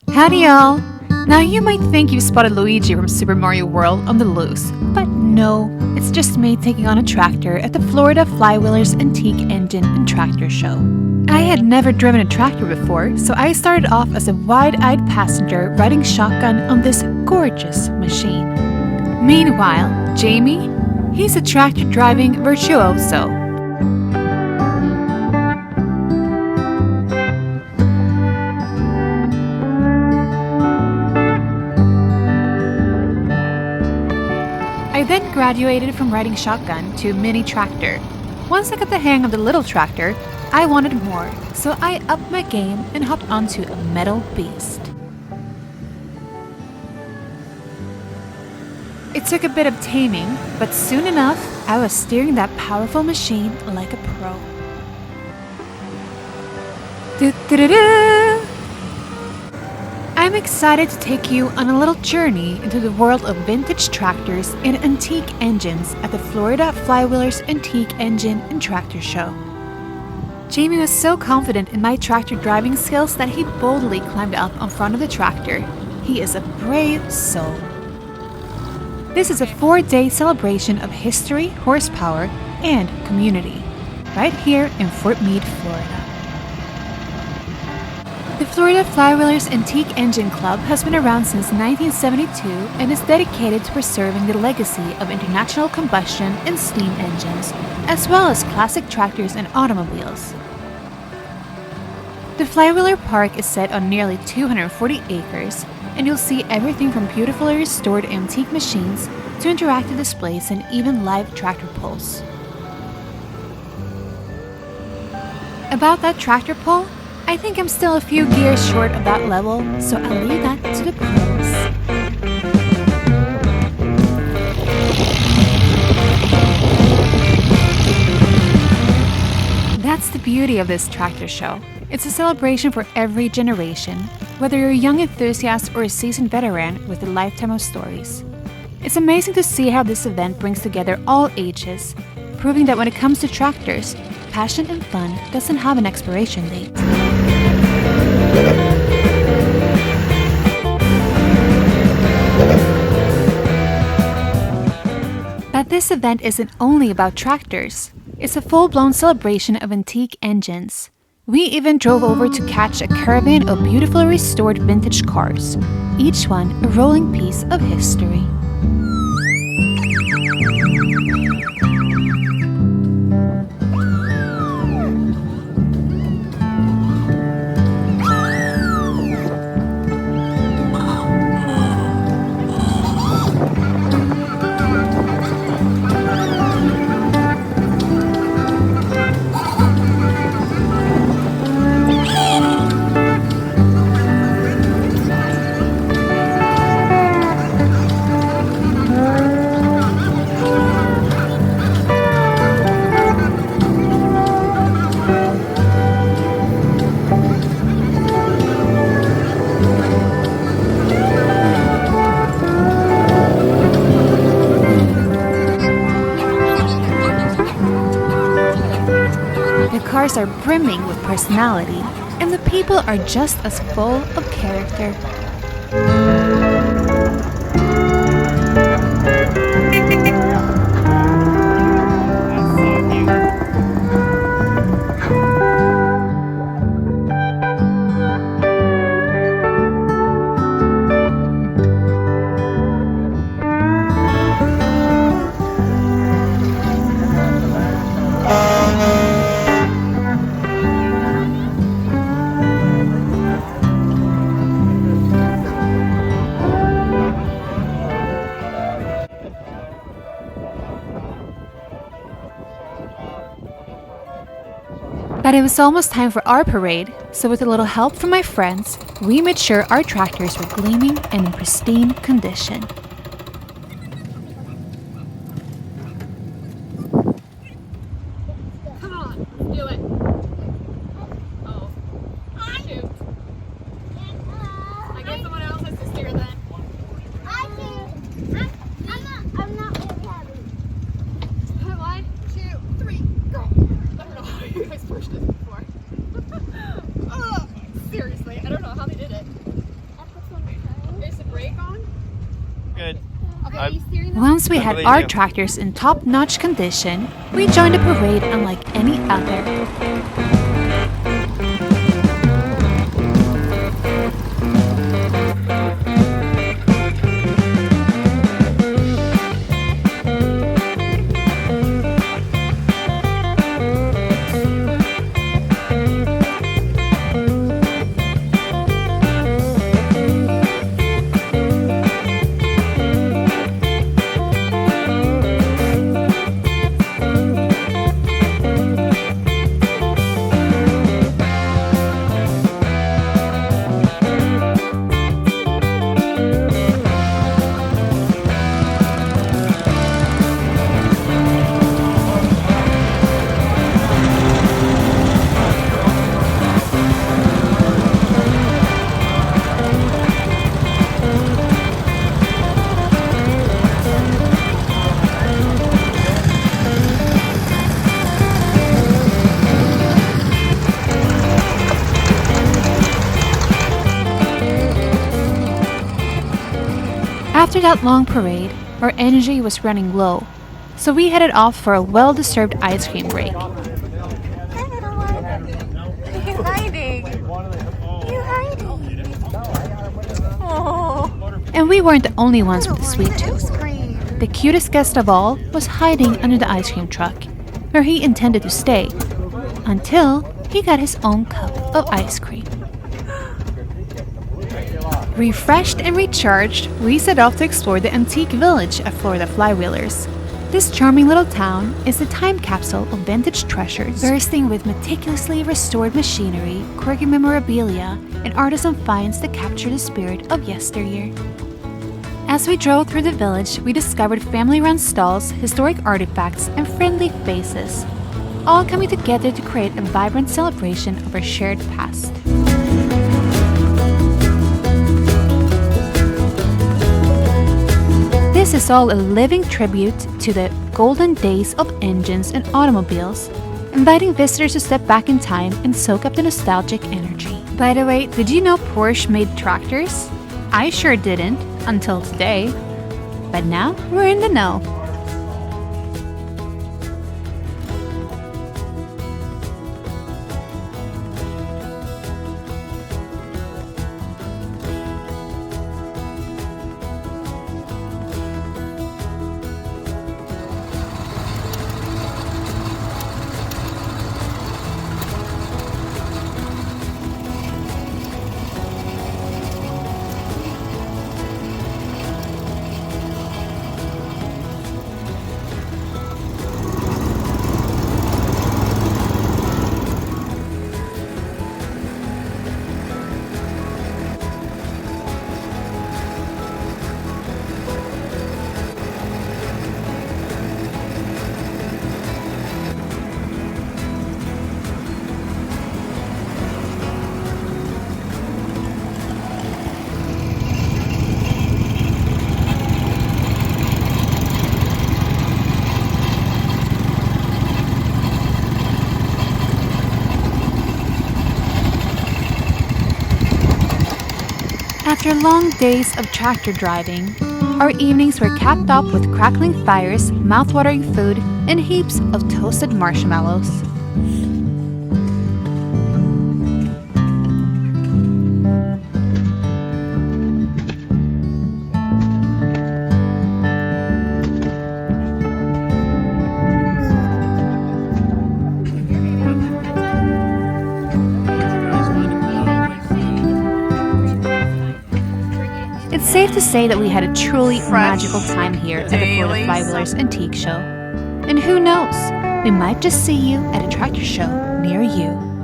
Howdy y'all! Now you might think you spotted Luigi from Super Mario World on the loose, but no, it's just me taking on a tractor at the Florida Flywheelers Antique Engine and Tractor Show. I had never driven a tractor before, so I started off as a wide-eyed passenger riding shotgun on this gorgeous machine. Meanwhile, Jamie, he's a tractor driving virtuoso. I then graduated from riding shotgun to mini tractor. Once I got the hang of the little tractor, I wanted more, so I upped my game and hopped onto a metal beast. It took a bit of taming, but soon enough, I was steering that powerful machine like a pro. Do-do-do-do! I'm excited to take you on a little journey into the world of vintage tractors and antique engines at the Florida Flywheelers Antique Engine and Tractor Show. Jamie was so confident in my tractor driving skills that he boldly climbed up on front of the tractor. He is a brave soul. This is a 4-day celebration of history, horsepower, and community, right here in Fort Meade, Florida. The Florida Flywheelers Antique Engine Club has been around since 1972 and is dedicated to preserving the legacy of internal combustion and steam engines, as well as classic tractors and automobiles. The Flywheeler Park is set on nearly 240 acres, and you'll see everything from beautifully restored antique machines to interactive displays and even live tractor pulls. About that tractor pull, I think I'm still a few gears short of that level, so I'll leave that to the pros. That's the beauty of this tractor show. It's a celebration for every generation, whether you're a young enthusiast or a seasoned veteran with a lifetime of stories. It's amazing to see how this event brings together all ages, proving that when it comes to tractors, passion and fun doesn't have an expiration date. But this event isn't only about tractors. It's a full-blown celebration of antique engines. We even drove over to catch a caravan of beautifully restored vintage cars, each one a rolling piece of history. The cars are brimming with personality, and the people are just as full of character. But it was almost time for our parade, so with a little help from my friends, we made sure our tractors were gleaming and in pristine condition. Come on, do it. Oh, shoot. I guess someone else has to steer then. I can. I'm not really happy. 1, 2, 3, go. I don't know how you guys pushed this before. Oh, seriously, I don't know how they did it. Once we had our tractors in top-notch condition, we joined the parade unlike any other. After that long parade, our energy was running low, so we headed off for a well-deserved ice cream break. He's hiding. You're hiding. Oh. And we weren't the only ones with the sweet tooth. Cream. The cutest guest of all was hiding under the ice cream truck, where he intended to stay, until he got his own cup of ice cream. Refreshed and recharged, we set off to explore the Antique Village of Florida Flywheelers. This charming little town is a time capsule of vintage treasures, bursting with meticulously restored machinery, quirky memorabilia, and artisan finds that capture the spirit of yesteryear. As we drove through the village, we discovered family-run stalls, historic artifacts, and friendly faces, all coming together to create a vibrant celebration of our shared past. This is all a living tribute to the golden days of engines and automobiles, inviting visitors to step back in time and soak up the nostalgic energy. By the way, did you know Porsche made tractors? I sure didn't, until today. But now, we're in the know. After long days of tractor driving, our evenings were capped off with crackling fires, mouth-watering food, and heaps of toasted marshmallows. It's safe to say that we had a truly magical time here at the Florida Flywheelers Antique Show. And who knows, we might just see you at a tractor show near you.